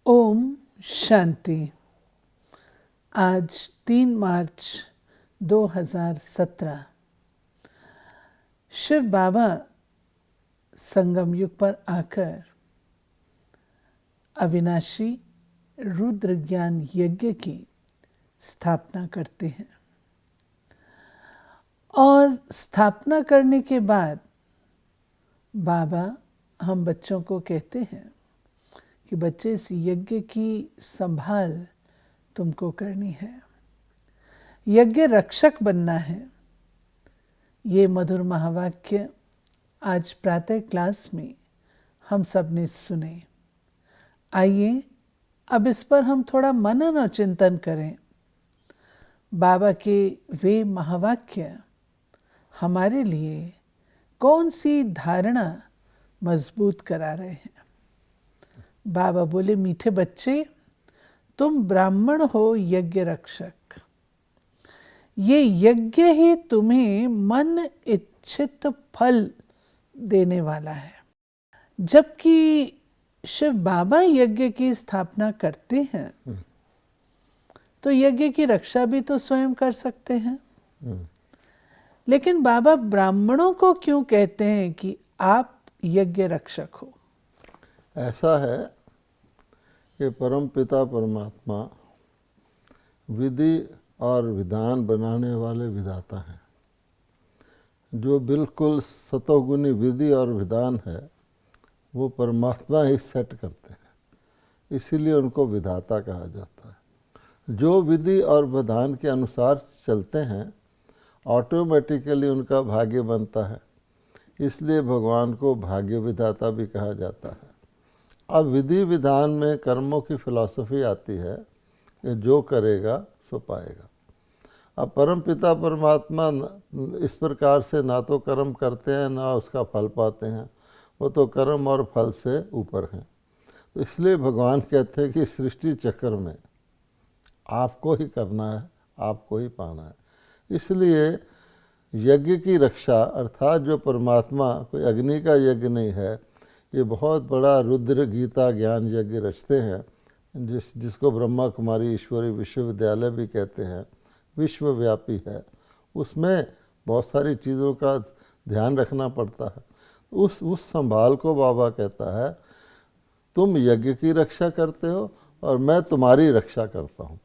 ओम शांति। आज 3 मार्च 2017 शिव बाबा संगम युग पर आकर अविनाशी रुद्र ज्ञान यज्ञ की स्थापना करते हैं और स्थापना करने के बाद बाबा हम बच्चों को कहते हैं कि बच्चे इस यज्ञ की संभाल तुमको करनी है, यज्ञ रक्षक बनना है। ये मधुर महावाक्य आज प्रातः क्लास में हम सब ने सुने। आइए अब इस पर हम थोड़ा मनन और चिंतन करें। बाबा के वे महावाक्य हमारे लिए कौन सी धारणा मजबूत करा रहे हैं। बाबा बोले, मीठे बच्चे, तुम ब्राह्मण हो यज्ञ रक्षक। ये यज्ञ ही तुम्हें मन इच्छित फल देने वाला है। जबकि शिव बाबा यज्ञ की स्थापना करते हैं तो यज्ञ की रक्षा भी तो स्वयं कर सकते हैं। लेकिन बाबा ब्राह्मणों को क्यों कहते हैं कि आप यज्ञ रक्षक हो? ऐसा है कि परमपिता परमात्मा विधि और विधान बनाने वाले विधाता हैं। जो बिल्कुल सतोगुणी विधि और विधान है वो परमात्मा ही सेट करते हैं, इसीलिए उनको विधाता कहा जाता है। जो विधि और विधान के अनुसार चलते हैं ऑटोमेटिकली उनका भाग्य बनता है, इसलिए भगवान को भाग्य विधाता भी कहा जाता है। अब विधि विधान में कर्मों की फिलॉसफी आती है कि जो करेगा सो पाएगा। अब परमपिता परमात्मा इस प्रकार से ना तो कर्म करते हैं ना उसका फल पाते हैं, वो तो कर्म और फल से ऊपर हैं। तो इसलिए भगवान कहते हैं कि सृष्टि चक्र में आपको ही करना है, आपको ही पाना है। इसलिए यज्ञ की रक्षा अर्थात जो परमात्मा कोई अग्नि का यज्ञ नहीं है, ये बहुत बड़ा रुद्र गीता ज्ञान यज्ञ रचते हैं जिसको ब्रह्मा कुमारी ईश्वरी विश्वविद्यालय भी कहते हैं, विश्वव्यापी है। उसमें बहुत सारी चीज़ों का ध्यान रखना पड़ता है। उस संभाल को बाबा कहता है, तुम यज्ञ की रक्षा करते हो और मैं तुम्हारी रक्षा करता हूँ।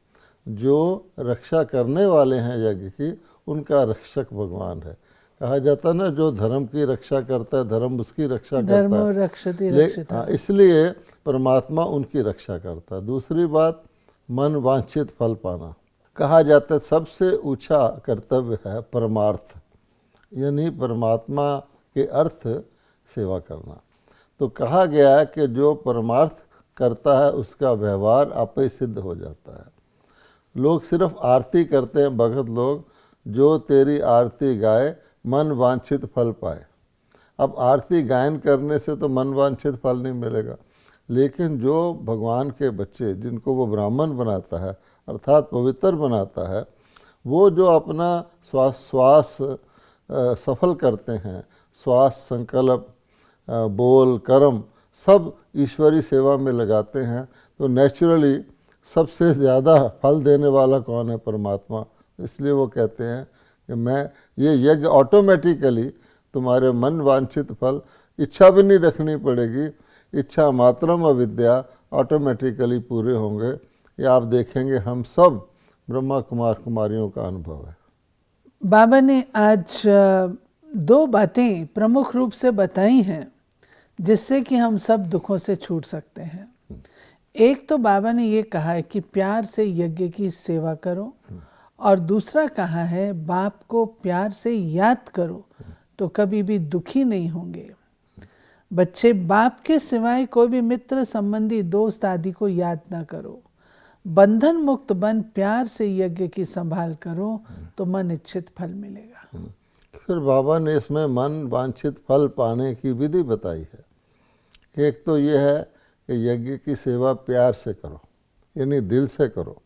जो रक्षा करने वाले हैं यज्ञ की, उनका रक्षक भगवान है। कहा जाता ना, जो धर्म की रक्षा करता है धर्म उसकी रक्षा करता है। रक्षति रक्षिता। इसलिए परमात्मा उनकी रक्षा करता है। दूसरी बात, मन वांछित फल पाना। कहा जाता है सबसे ऊंचा कर्तव्य है परमार्थ, यानी परमात्मा के अर्थ सेवा करना। तो कहा गया है कि जो परमार्थ करता है उसका व्यवहार आपे ही सिद्ध हो जाता है। लोग सिर्फ आरती करते हैं, भगत लोग, जो तेरी आरती गाए मन वांछित फल पाए। अब आरती गायन करने से तो मन वांछित फल नहीं मिलेगा, लेकिन जो भगवान के बच्चे जिनको वो ब्राह्मण बनाता है अर्थात पवित्र बनाता है, वो जो अपना श्वास सफल करते हैं, श्वास संकल्प बोल कर्म सब ईश्वरी सेवा में लगाते हैं, तो नेचुरली सबसे ज़्यादा फल देने वाला कौन है? परमात्मा। इसलिए वो कहते हैं कि मैं ये यज्ञ ऑटोमेटिकली तुम्हारे मन वांछित फल, इच्छा भी नहीं रखनी पड़ेगी, इच्छा मात्रम अविद्या, ऑटोमेटिकली पूरे होंगे। ये आप देखेंगे हम सब ब्रह्मा कुमार कुमारियों का अनुभव है। बाबा ने आज 2 बातें प्रमुख रूप से बताई हैं जिससे कि हम सब दुखों से छूट सकते हैं। एक तो बाबा ने ये कहा है कि प्यार से यज्ञ की सेवा करो, और दूसरा कहा है बाप को प्यार से याद करो तो कभी भी दुखी नहीं होंगे। बच्चे, बाप के सिवाय कोई भी मित्र संबंधी दोस्त आदि को याद ना करो। बंधन मुक्त बन प्यार से यज्ञ की संभाल करो तो मन इच्छित फल मिलेगा। फिर बाबा ने इसमें मन वांछित फल पाने की विधि बताई है। एक तो ये है कि यज्ञ की सेवा प्यार से करो, यानी दिल से करो।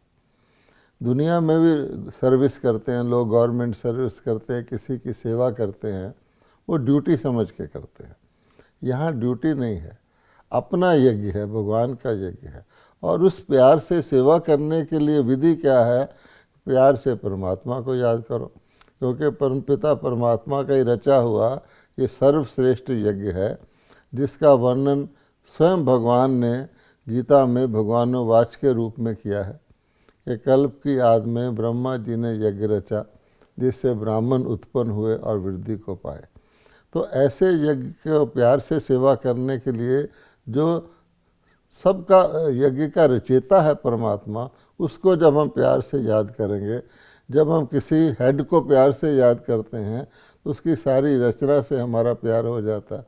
दुनिया में भी सर्विस करते हैं लोग, गवर्नमेंट सर्विस करते हैं, किसी की सेवा करते हैं, वो ड्यूटी समझ के करते हैं। यहाँ ड्यूटी नहीं है, अपना यज्ञ है, भगवान का यज्ञ है। और उस प्यार से सेवा करने के लिए विधि क्या है? प्यार से परमात्मा को याद करो, क्योंकि परमपिता परमात्मा का ही रचा हुआ ये सर्वश्रेष्ठ यज्ञ है, जिसका वर्णन स्वयं भगवान ने गीता में भगवानोवाच के रूप में किया है कि कल्प की आदि में ब्रह्मा जी ने यज्ञ रचा, जिससे ब्राह्मण उत्पन्न हुए और वृद्धि को पाए। तो ऐसे यज्ञ को प्यार से सेवा करने के लिए जो सबका यज्ञ का रचयिता है परमात्मा, उसको जब हम प्यार से याद करेंगे, जब हम किसी हेड को प्यार से याद करते हैं तो उसकी सारी रचना से हमारा प्यार हो जाता है।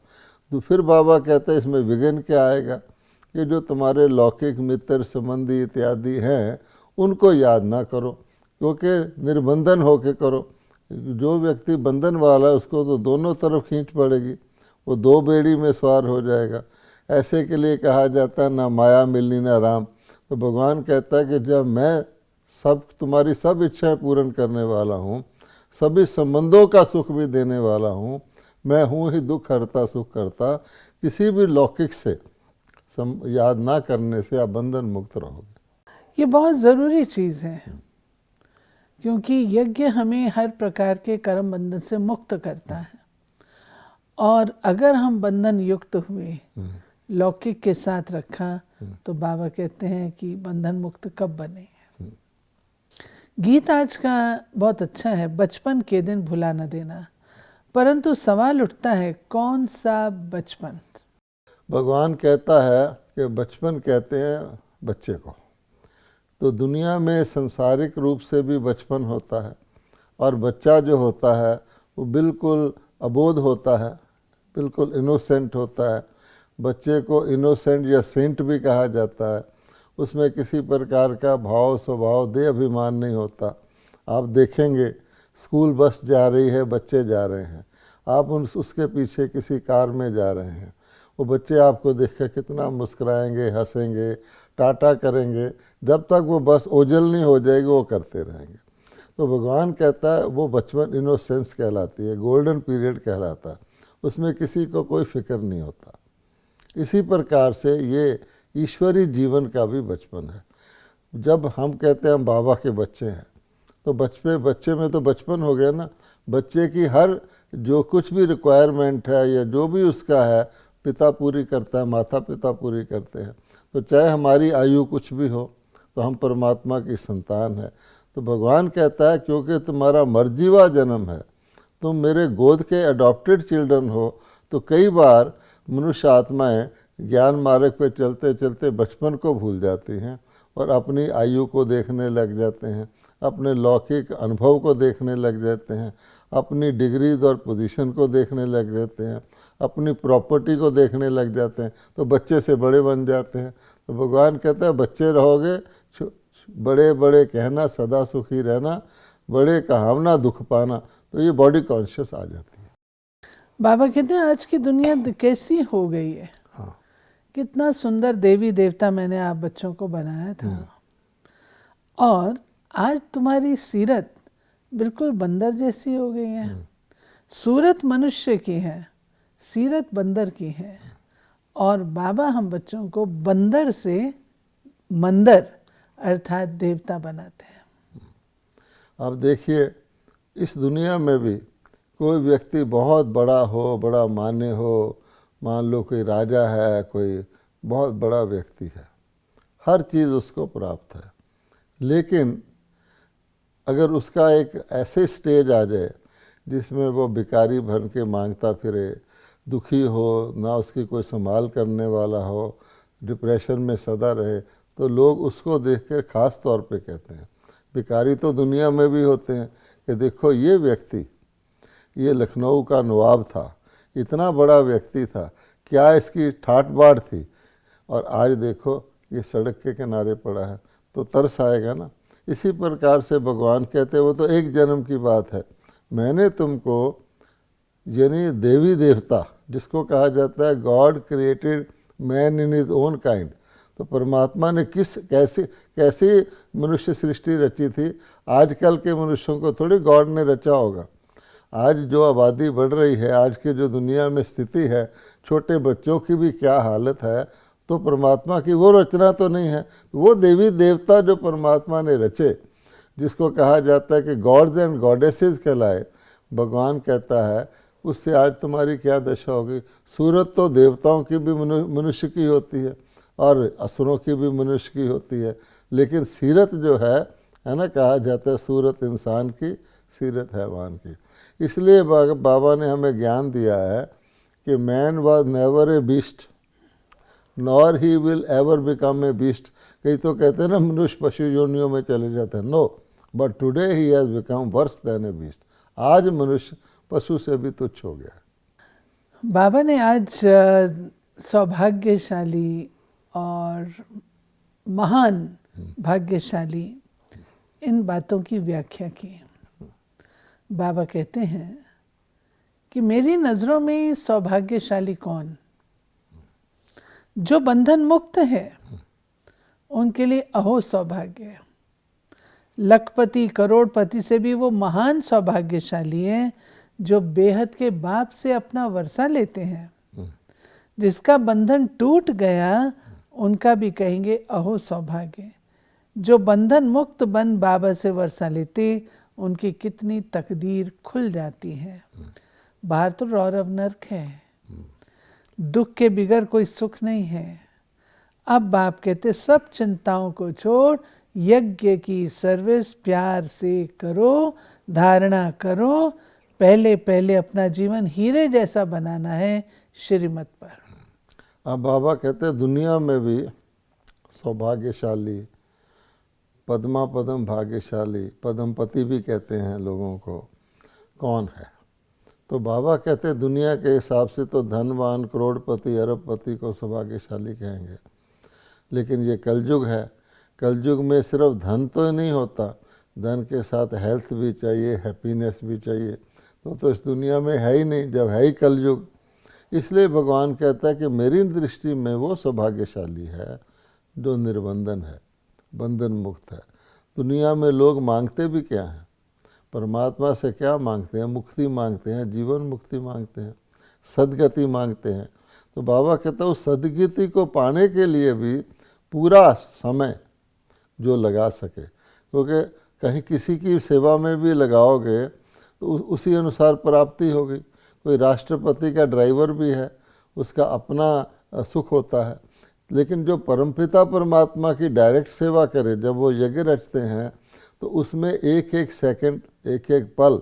तो फिर बाबा कहते हैं इसमें विघ्न क्या आएगा कि जो तुम्हारे लौकिक मित्र संबंधी इत्यादि हैं उनको याद ना करो, क्योंकि निर्बंधन होके करो। जो व्यक्ति बंधन वाला है उसको तो दोनों तरफ खींच पड़ेगी, वो दो बेड़ी में सवार हो जाएगा। ऐसे के लिए कहा जाता है ना माया मिलनी ना राम। तो भगवान कहता है कि जब मैं तुम्हारी सब इच्छाएं पूर्ण करने वाला हूँ, सभी संबंधों का सुख भी देने वाला हूँ, मैं हूँ ही दुख हरता सुख करता, किसी भी लौकिक से याद ना करने से आप बंधन मुक्त रहोगे। ये बहुत ज़रूरी चीज़ है, क्योंकि यज्ञ हमें हर प्रकार के कर्म बंधन से मुक्त करता है। और अगर हम बंधन युक्त हुए, लौकिक के साथ रखा, तो बाबा कहते हैं कि बंधन मुक्त कब बने। गीत आज का बहुत अच्छा है, बचपन के दिन भुला न देना, परंतु सवाल उठता है कौन सा बचपन। भगवान कहता है कि बचपन कहते हैं बच्चे को। तो दुनिया में संसारिक रूप से भी बचपन होता है, और बच्चा जो होता है वो बिल्कुल अबोध होता है, बिल्कुल इनोसेंट होता है। बच्चे को इनोसेंट या सेंट भी कहा जाता है। उसमें किसी प्रकार का भाव स्वभाव देह अभिमान नहीं होता। आप देखेंगे स्कूल बस जा रही है, बच्चे जा रहे हैं, आप उसके पीछे किसी कार में जा रहे हैं, वो बच्चे आपको देख कर कितना मुस्कुराएंगे, हंसेंगे, टाटा करेंगे, जब तक वो बस ओझल नहीं हो जाएगी वो करते रहेंगे। तो भगवान कहता है वो बचपन इनोसेंस कहलाती है, गोल्डन पीरियड कहलाता है, उसमें किसी को कोई फिक्र नहीं होता। इसी प्रकार से ये ईश्वरीय जीवन का भी बचपन है। जब हम कहते हैं हम बाबा के बच्चे हैं, तो बच्चे में तो बचपन हो गया ना। बच्चे की हर जो कुछ भी रिक्वायरमेंट है या जो भी उसका है, पिता पूरी करता है, माता पिता पूरी करते हैं। तो चाहे हमारी आयु कुछ भी हो, तो हम परमात्मा की संतान है। तो भगवान कहता है क्योंकि तुम्हारा मर्जीवा जन्म है, तुम मेरे गोद के अडॉप्टेड चिल्ड्रन हो। तो कई बार मनुष्य आत्माएं ज्ञान मार्ग पे चलते चलते बचपन को भूल जाती हैं और अपनी आयु को देखने लग जाते हैं, अपने लौकिक अनुभव को देखने लग जाते हैं, अपनी डिग्रीज और पोजीशन को देखने लग जाते हैं, अपनी प्रॉपर्टी को देखने लग जाते हैं, तो बच्चे से बड़े बन जाते हैं। तो भगवान कहता है बच्चे रहोगे, बड़े बड़े कहना, सदा सुखी रहना, बड़े कहावना दुख पाना। तो ये बॉडी कॉन्शियस आ जाती है। बाबा कहते हैं आज की दुनिया कैसी हो गई है। हाँ, कितना सुंदर देवी देवता मैंने आप बच्चों को बनाया था, और आज तुम्हारी सीरत बिल्कुल बंदर जैसी हो गई है। सूरत मनुष्य की है, सीरत बंदर की है। और बाबा हम बच्चों को बंदर से मंदर अर्थात देवता बनाते हैं। अब देखिए इस दुनिया में भी कोई व्यक्ति बहुत बड़ा हो, बड़ा मान्य हो, मान लो कोई राजा है, कोई बहुत बड़ा व्यक्ति है, हर चीज़ उसको प्राप्त है, लेकिन अगर उसका एक ऐसे स्टेज आ जाए जिसमें वो भिखारी बन के मांगता फिरे, दुखी हो, ना उसकी कोई संभाल करने वाला हो, डिप्रेशन में सदा रहे, तो लोग उसको देख कर ख़ास तौर पे कहते हैं, भिखारी तो दुनिया में भी होते हैं, कि देखो ये व्यक्ति, ये लखनऊ का नवाब था, इतना बड़ा व्यक्ति था, क्या इसकी ठाट बाट थी, और आज देखो ये सड़क के किनारे पड़ा है, तो तरस आएगा ना। इसी प्रकार से भगवान कहते हैं वो तो एक जन्म की बात है, मैंने तुमको यानी देवी देवता जिसको कहा जाता है God created man in his own kind, तो परमात्मा ने कैसी मनुष्य सृष्टि रची थी। आजकल के मनुष्यों को थोड़ी गॉड ने रचा होगा। आज जो आबादी बढ़ रही है, आज की जो दुनिया में स्थिति है, छोटे बच्चों की भी क्या हालत है, तो परमात्मा की वो रचना तो नहीं है। तो वो देवी देवता जो परमात्मा ने रचे, जिसको कहा जाता है कि गॉड्स एंड गॉडेसेस कहलाए, भगवान कहता है उससे आज तुम्हारी क्या दशा होगी। सूरत तो देवताओं की भी मनुष्य की होती है और असुरों की भी मनुष्य की होती है, लेकिन सीरत जो है ना, कहा जाता है सूरत इंसान की, सीरत हैवान की। इसलिए बाबा ने हमें ज्ञान दिया है कि man was never a beast nor he will ever become a beast. कई तो कहते हैं ना मनुष्य पशु योनियों में चले जाते हैं, no, but today he has become worse than a beast. आज मनुष्य पशु से भी तुच्छ हो गया। बाबा ने आज सौभाग्यशाली और महान भाग्यशाली इन बातों की व्याख्या की। बाबा कहते हैं कि मेरी नज़रों में सौभाग्यशाली कौन? जो बंधन मुक्त है उनके लिए अहो सौभाग्य है। लखपति करोड़पति से भी वो महान सौभाग्यशाली हैं जो बेहद के बाप से अपना वर्षा लेते हैं। जिसका बंधन टूट गया उनका भी कहेंगे अहो सौभाग्य। जो बंधन मुक्त बन बाबा से वर्षा लेते उनकी कितनी तकदीर खुल जाती है। बाहर तो रौरव नर्क है, दुख के बिगर कोई सुख नहीं है। अब बाप कहते सब चिंताओं को छोड़ यज्ञ की सर्विस प्यार से करो, धारणा करो। पहले पहले अपना जीवन हीरे जैसा बनाना है श्रीमत पर। अब बाबा कहते हैं दुनिया में भी सौभाग्यशाली, पद्मा पदम भाग्यशाली, पद्मपति भी कहते हैं लोगों को, कौन है? तो बाबा कहते हैं दुनिया के हिसाब से तो धनवान करोड़पति अरबपति को सौभाग्यशाली कहेंगे, लेकिन ये कलयुग है। कलयुग में सिर्फ धन तो नहीं होता, धन के साथ हेल्थ भी चाहिए, हैप्पीनेस भी चाहिए। तो इस दुनिया में है ही नहीं जब है ही कलयुग। इसलिए भगवान कहता है कि मेरी दृष्टि में वो सौभाग्यशाली है जो निर्बंधन है, बंधन मुक्त है। दुनिया में लोग मांगते भी क्या हैं? परमात्मा से क्या मांगते हैं? मुक्ति मांगते हैं, जीवन मुक्ति मांगते हैं, सदगति मांगते हैं। तो बाबा कहता है उस सदगति को पाने के लिए भी पूरा समय जो लगा सके, क्योंकि कहीं किसी की सेवा में भी लगाओगे तो उसी अनुसार प्राप्ति होगी। कोई राष्ट्रपति का ड्राइवर भी है, उसका अपना सुख होता है, लेकिन जो परमपिता परमात्मा की डायरेक्ट सेवा करे, जब वो यज्ञ रचते हैं तो उसमें एक एक सेकंड, एक एक पल,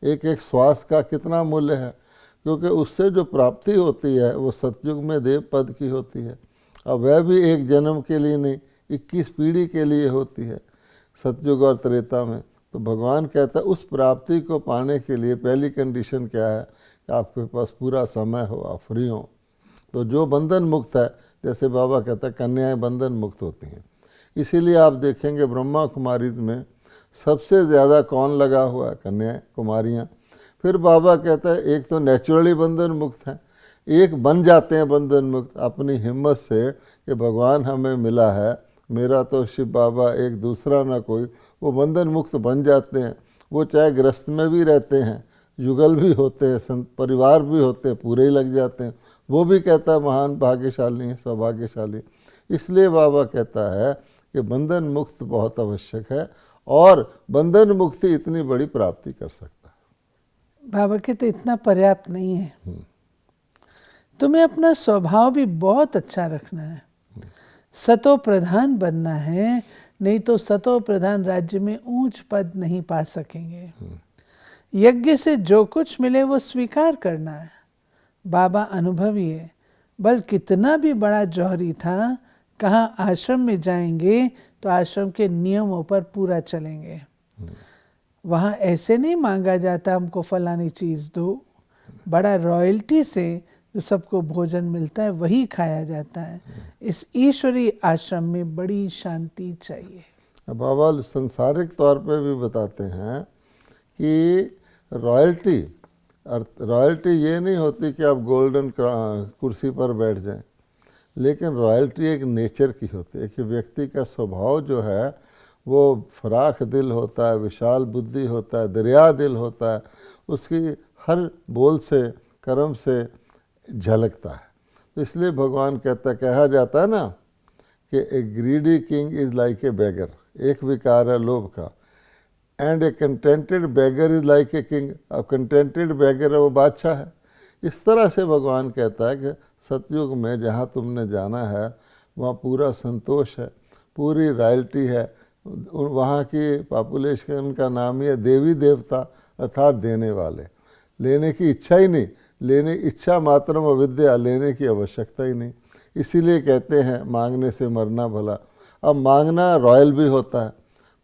एक एक श्वास का कितना मूल्य है, क्योंकि उससे जो प्राप्ति होती है वो सतयुग में देव पद की होती है। अब वह भी एक जन्म के लिए नहीं, 21 पीढ़ी के लिए होती है सतयुग और त्रेता में। तो भगवान कहता है उस प्राप्ति को पाने के लिए पहली कंडीशन क्या है कि आपके पास पूरा समय हो, आप फ्री हो। तो जो बंधन मुक्त है, जैसे बाबा कहता है कन्याएं बंधन मुक्त होती हैं। इसीलिए आप देखेंगे ब्रह्मा कुमारी में सबसे ज़्यादा कौन लगा हुआ है? कन्याएं, कुमारियाँ। फिर बाबा कहता है एक तो नेचुरली बंधन मुक्त हैं, एक बन जाते हैं बंधन मुक्त अपनी हिम्मत से कि भगवान हमें मिला है, मेरा तो शिव बाबा एक दूसरा ना कोई, वो बंधन मुक्त बन जाते हैं। वो चाहे ग्रस्त में भी रहते हैं, युगल भी होते हैं, संत परिवार भी होते हैं, पूरे ही लग जाते हैं, वो भी कहता है महान भाग्यशाली है, सौभाग्यशाली। इसलिए बाबा कहता है कि बंधन मुक्त बहुत आवश्यक है और बंधन मुक्ति इतनी बड़ी प्राप्ति कर सकता है। बाबा कहते इतना पर्याप्त नहीं है, तुम्हें अपना स्वभाव भी बहुत अच्छा रखना है, सतो प्रधान बनना है, नहीं तो सतो प्रधान राज्य में ऊंच पद नहीं पा सकेंगे। यज्ञ से जो कुछ मिले वो स्वीकार करना है। बाबा अनुभवी है, बल कितना भी बड़ा जौहरी था, कहाँ आश्रम में जाएंगे तो आश्रम के नियमों पर पूरा चलेंगे। वहाँ ऐसे नहीं मांगा जाता हमको फलानी चीज़ दो, बड़ा रॉयल्टी से जो सबको भोजन मिलता है वही खाया जाता है। इस ईश्वरी आश्रम में बड़ी शांति चाहिए। बाबा संसारिक तौर पे भी बताते हैं कि रॉयल्टी ये नहीं होती कि आप गोल्डन कुर्सी पर बैठ जाएं, लेकिन रॉयल्टी एक नेचर की होती है कि व्यक्ति का स्वभाव जो है वो फराख दिल होता है, विशाल बुद्धि होता है, दरिया दिल होता है, उसकी हर बोल से कर्म से झलकता है। तो इसलिए भगवान कहा जाता है ना कि a greedy king is like a beggar, एक विकार है लोभ का, and a contented beggar is like a king, अब कंटेंटेड बेगर है वो बादशाह है। इस तरह से भगवान कहता है कि सतयुग में जहाँ तुमने जाना है वहाँ पूरा संतोष है, पूरी रॉयल्टी है, वहाँ की पॉपुलेशन का नाम ही है देवी देवता अर्थात देने वाले। लेने की इच्छा ही नहीं, लेने इच्छा मात्रम अविद्या, लेने की आवश्यकता ही नहीं। इसीलिए कहते हैं मांगने से मरना भला। अब मांगना रॉयल भी होता है,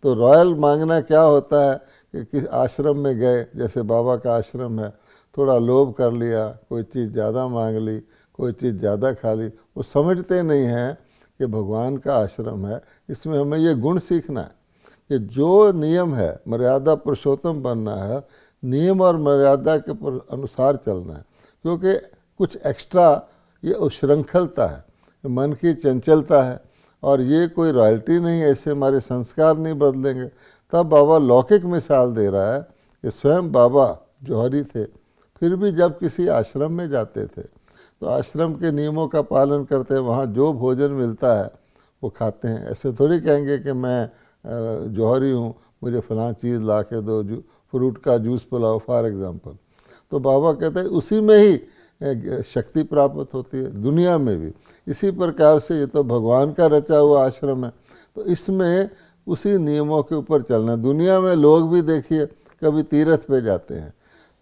तो रॉयल मांगना क्या होता है कि किस आश्रम में गए, जैसे बाबा का आश्रम है, थोड़ा लोभ कर लिया, कोई चीज़ ज़्यादा मांग ली, कोई चीज़ ज़्यादा खा ली, वो समझते नहीं हैं कि भगवान का आश्रम है। इसमें हमें ये गुण सीखना है कि जो नियम है, मर्यादा पुरुषोत्तम बनना है, नियम और मर्यादा के अनुसार चलना है, क्योंकि कुछ एक्स्ट्रा ये उश्रृंखलता है, मन की चंचलता है, और ये कोई रॉयल्टी नहीं है, इससे हमारे संस्कार नहीं बदलेंगे। तब बाबा लौकिक मिसाल दे रहा है कि स्वयं बाबा जौहरी थे, फिर भी जब किसी आश्रम में जाते थे तो आश्रम के नियमों का पालन करते हैं, वहाँ जो भोजन मिलता है वो खाते हैं। ऐसे थोड़ी कहेंगे कि मैं जौहरी हूँ, मुझे फ़लाँ चीज़ ला के दो, फ्रूट का जूस पिलाओ फॉर एग्ज़ाम्पल। तो बाबा कहते हैं उसी में ही शक्ति प्राप्त होती है, दुनिया में भी। इसी प्रकार से ये तो भगवान का रचा हुआ आश्रम है, तो इसमें उसी नियमों के ऊपर चलना। दुनिया में लोग भी देखिए कभी तीर्थ पे जाते हैं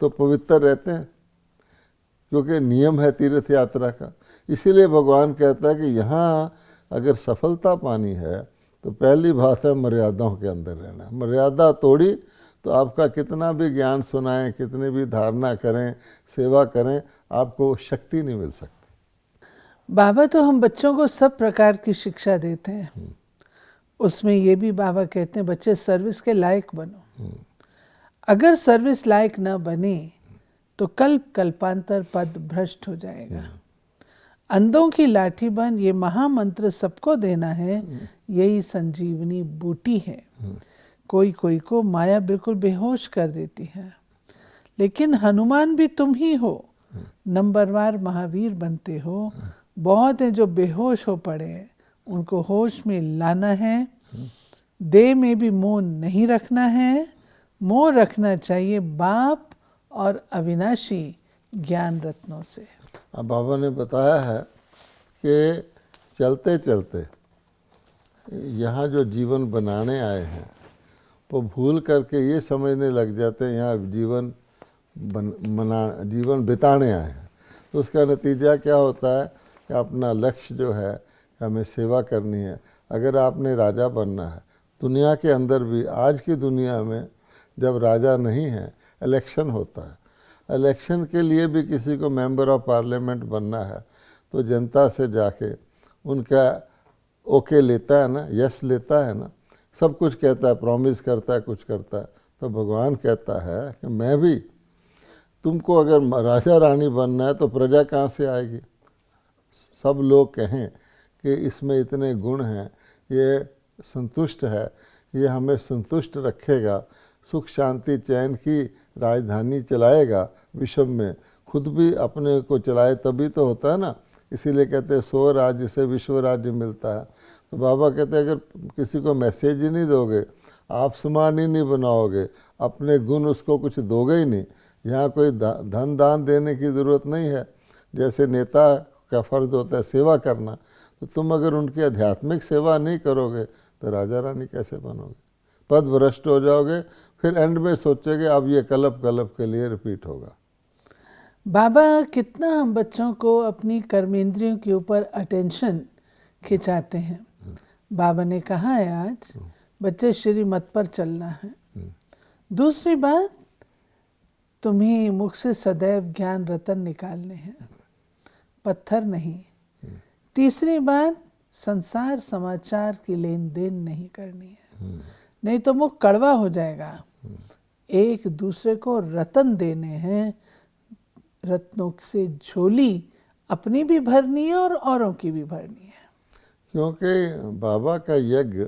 तो पवित्र रहते हैं, क्योंकि नियम है तीर्थ यात्रा का। इसीलिए भगवान कहता है कि यहाँ अगर सफलता पानी है तो पहली बात है मर्यादाओं के अंदर रहना। मर्यादा तोड़ी तो आपका कितना भी ज्ञान सुनाएं, कितनी भी धारणा करें, सेवा करें, आपको शक्ति नहीं मिल सकती। बाबा तो हम बच्चों को सब प्रकार की शिक्षा देते हैं, उसमें ये भी बाबा कहते हैं बच्चे सर्विस के लायक बनो। अगर सर्विस लायक न बने तो कल्पांतर पद भ्रष्ट हो जाएगा। अंधों की लाठी बन, ये महामंत्र सबको देना है, यही संजीवनी बूटी है। कोई कोई को माया बिल्कुल बेहोश कर देती है, लेकिन हनुमान भी तुम ही हो, नंबरवार महावीर बनते हो। बहुत हैं जो बेहोश हो पड़े, उनको होश में लाना है। देह में भी मोह नहीं रखना है, मोह रखना चाहिए बाप और अविनाशी ज्ञान रत्नों से। अब बाबा ने बताया है कि चलते चलते यहाँ जो जीवन बनाने आए हैं वो भूल करके ये समझने लग जाते हैं यहाँ जीवन बिताने आए हैं। तो उसका नतीजा क्या होता है कि अपना लक्ष्य जो है हमें सेवा करनी है। अगर आपने राजा बनना है, दुनिया के अंदर भी आज की दुनिया में जब राजा नहीं है, इलेक्शन होता है। इलेक्शन के लिए भी किसी को मेंबर ऑफ पार्लियामेंट बनना है तो जनता से जाके उनका ओके लेता है ना, यस लेता है ना, सब कुछ कहता है, प्रॉमिस करता है, कुछ करता है। तो भगवान कहता है कि मैं भी तुमको अगर राजा रानी बनना है तो प्रजा कहाँ से आएगी? सब लोग कहें कि इसमें इतने गुण हैं, ये संतुष्ट है, ये हमें संतुष्ट रखेगा, सुख शांति चैन की राजधानी चलाएगा विश्व में, खुद भी अपने को चलाए तभी तो होता है ना। इसीलिए कहते हैं सो राज्य से विश्व राज्य मिलता है। तो बाबा कहते हैं अगर किसी को मैसेज ही नहीं दोगे, आप समान ही नहीं बनाओगे, अपने गुण उसको कुछ दोगे ही नहीं। यहाँ कोई धन दान देने की ज़रूरत नहीं है, जैसे नेता का फ़र्ज होता है सेवा करना। तो तुम अगर उनकी आध्यात्मिक सेवा नहीं करोगे तो राजा रानी कैसे बनोगे? पद भ्रष्ट हो जाओगे, फिर एंड में सोचोगे अब ये कलप के लिए रिपीट होगा। बाबा कितना हम बच्चों को अपनी कर्मेंद्रियों के ऊपर अटेंशन खिंचाते हैं। बाबा ने कहा है आज बच्चे श्रीमत पर चलना है। दूसरी बात, तुम्हें मुख से सदैव ज्ञान रतन निकालने हैं, पत्थर नहीं। तीसरी बात, संसार समाचार की लेन देन नहीं करनी है, नहीं तो मुख कड़वा हो जाएगा। एक दूसरे को रतन देने हैं, रत्नों से झोली अपनी भी भरनी है और औरों की भी भरनी है। क्योंकि बाबा का यज्ञ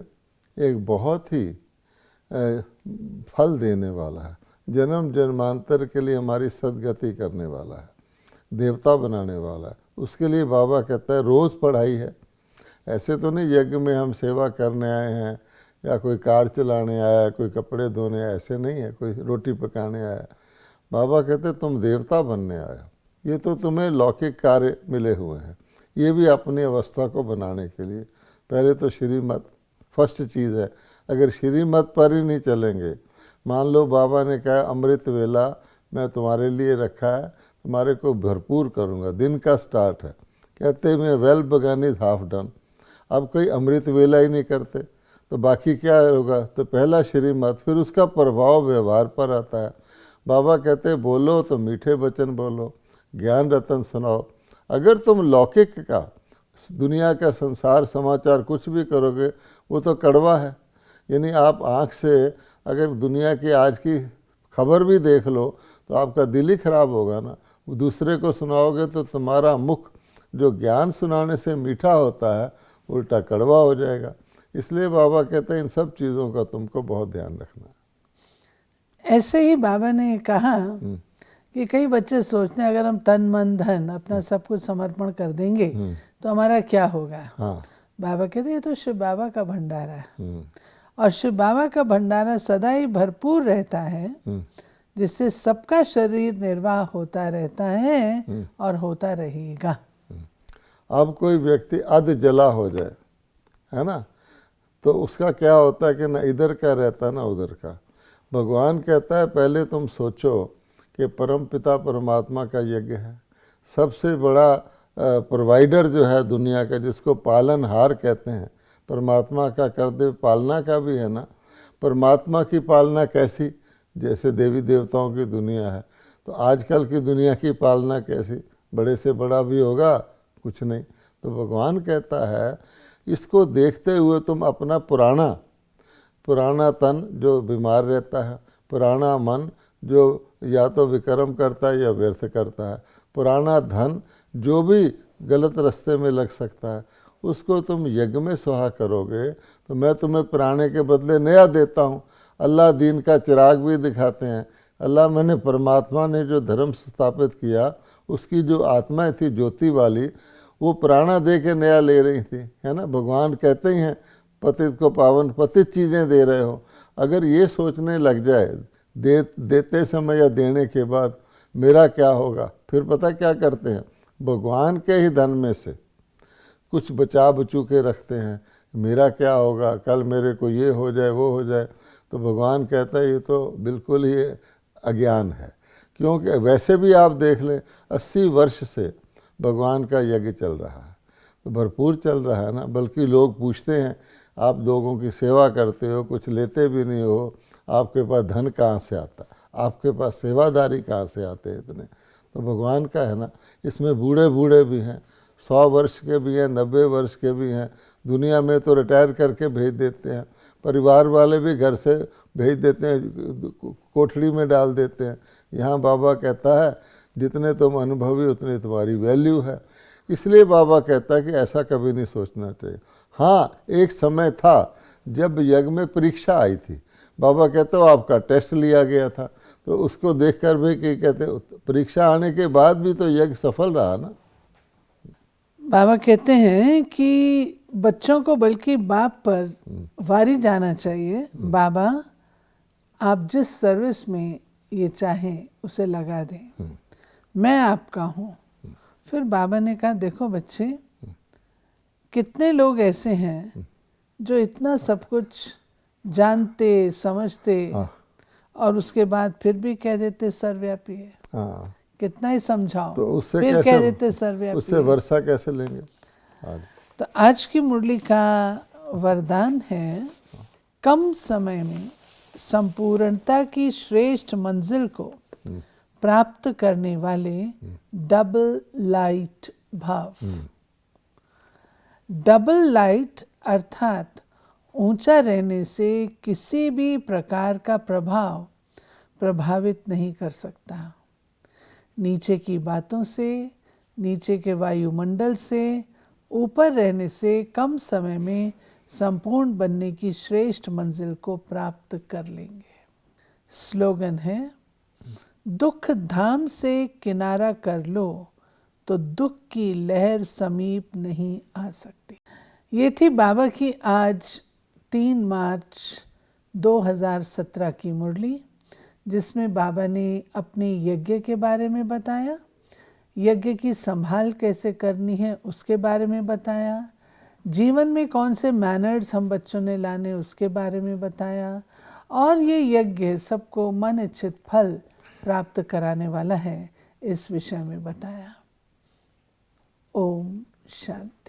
एक बहुत ही फल देने वाला है, जन्म जन्मांतर के लिए हमारी सदगति करने वाला है, देवता बनाने वाला है, उसके लिए बाबा कहता है रोज़ पढ़ाई है। ऐसे तो नहीं यज्ञ में हम सेवा करने आए हैं या कोई कार चलाने आया, कोई कपड़े धोने आया, ऐसे नहीं है, कोई रोटी पकाने आया। बाबा कहते तुम देवता बनने आया, ये तो तुम्हें लौकिक कार्य मिले हुए हैं, ये भी अपनी अवस्था को बनाने के लिए। पहले तो श्रीमत फर्स्ट चीज़ है। अगर श्रीमत पर ही नहीं चलेंगे, मान लो बाबा ने कहा अमृत वेला मैं तुम्हारे लिए रखा है, तुम्हारे को भरपूर करूँगा, दिन का स्टार्ट है, कहते मैं वेल बगन इज हाफ डन। अब कोई अमृत वेला ही नहीं करते तो बाकी क्या होगा? तो पहला श्रीमत, फिर उसका प्रभाव व्यवहार पर आता है। बाबा कहते बोलो तो मीठे वचन बोलो, ज्ञान रतन सुनाओ। अगर तुम लौकिक का, दुनिया का, संसार समाचार कुछ भी करोगे वो तो कड़वा है। यानी आप आँख से अगर दुनिया की आज की खबर भी देख लो तो आपका दिल ही खराब होगा ना। दूसरे को सुनाओगे तो तुम्हारा मुख जो ज्ञान सुनाने से मीठा होता है उल्टा कड़वा हो जाएगा। इसलिए बाबा कहते हैं इन सब चीज़ों का तुमको बहुत ध्यान रखना है। ऐसे ही बाबा ने कहा कि कई बच्चे सोचते हैं अगर हम तन मन धन अपना सब कुछ समर्पण कर देंगे तो हमारा क्या होगा। हाँ। बाबा कहते ये तो शिव बाबा का भंडारा है और शिव बाबा का भंडारा सदा ही भरपूर रहता है, जिससे सबका शरीर निर्वाह होता रहता है और होता रहेगा। अब कोई व्यक्ति अध जला हो जाए, है ना, तो उसका क्या होता है कि ना इधर का रहता ना उधर का। भगवान कहता है पहले तुम सोचो कि परम पिता परमात्मा का यज्ञ है, सबसे बड़ा प्रोवाइडर जो है दुनिया का, जिसको पालनहार कहते हैं, परमात्मा का कर्तव्य पालना का भी है ना। परमात्मा की पालना कैसी? जैसे देवी देवताओं की दुनिया है, तो आजकल की दुनिया की पालना कैसी? बड़े से बड़ा भी होगा कुछ नहीं। तो भगवान कहता है इसको देखते हुए तुम अपना पुराना तन जो बीमार रहता है, पुराना मन जो या तो विक्रम करता है या व्यर्थ करता है, पुराना धन जो भी गलत रास्ते में लग सकता है, उसको तुम यज्ञ में सुहा करोगे तो मैं तुम्हें पुराने के बदले नया देता हूँ। अल्लाह दीन का चिराग भी दिखाते हैं। अल्लाह मैंने परमात्मा ने जो धर्म स्थापित किया उसकी जो आत्माएं थी ज्योति वाली, वो पुराना दे के नया ले रही थी, है ना। भगवान कहते ही हैं पतित को पावन, पतित चीज़ें दे रहे हो। अगर ये सोचने लग जाए देते समय या देने के बाद मेरा क्या होगा, फिर पता क्या करते हैं, भगवान के ही धन में से कुछ बचा बचू के रखते हैं, मेरा क्या होगा, कल मेरे को ये हो जाए वो हो जाए। तो भगवान कहता है ये तो बिल्कुल ही अज्ञान है। क्योंकि वैसे भी आप देख लें 80 वर्ष से भगवान का यज्ञ चल रहा है, तो भरपूर चल रहा है ना। बल्कि लोग पूछते हैं आप लोगों की सेवा करते हो, कुछ लेते भी नहीं हो, आपके पास धन कहाँ से आता, आपके पास सेवादारी कहाँ से आते हैं इतने। तो भगवान का है ना, इसमें बूढ़े बूढ़े भी हैं, 100 वर्ष के भी हैं, 90 वर्ष के भी हैं। दुनिया में तो रिटायर करके भेज देते हैं, परिवार वाले भी घर से भेज देते हैं, कोठरी में डाल देते हैं। यहाँ बाबा कहता है जितने तुम अनुभवी उतनी तुम्हारी वैल्यू है। इसलिए बाबा कहता है कि ऐसा कभी नहीं सोचना चाहिए। हाँ, एक समय था जब यज्ञ में परीक्षा आई थी, बाबा कहते हो आपका टेस्ट लिया गया था, तो उसको देखकर भी कि कहते परीक्षा आने के बाद भी तो यज्ञ सफल रहा ना। बाबा कहते हैं कि बच्चों को बल्कि बाप पर वारी जाना चाहिए। बाबा आप जिस सर्विस में ये चाहें उसे लगा दें, मैं आपका हूँ। फिर बाबा ने कहा देखो बच्चे, कितने लोग ऐसे हैं जो इतना सब कुछ जानते समझते और उसके बाद फिर भी कह देते सर्वव्यापी है। कितना ही समझाओ तो उससे फिर कैसे, कह देते सर्वव्यापी, उससे वर्षा कैसे लेंगे। तो आज की मुरली का वरदान है कम समय में संपूर्णता की श्रेष्ठ मंजिल को प्राप्त करने वाले डबल लाइट भाव। डबल लाइट अर्थात ऊंचा रहने से किसी भी प्रकार का प्रभाव प्रभावित नहीं कर सकता। नीचे की बातों से, नीचे के वायुमंडल से ऊपर रहने से कम समय में संपूर्ण बनने की श्रेष्ठ मंजिल को प्राप्त कर लेंगे। स्लोगन है दुख धाम से किनारा कर लो, तो दुख की लहर समीप नहीं आ सकती। ये थी बाबा की आज 3 मार्च 2017 की मुरली, जिसमें बाबा ने अपने यज्ञ के बारे में बताया, यज्ञ की संभाल कैसे करनी है उसके बारे में बताया, जीवन में कौन से मैनर्स हम बच्चों ने लाने उसके बारे में बताया, और ये यज्ञ सबको मन इच्छित फल प्राप्त कराने वाला है इस विषय में बताया। ओम शांति।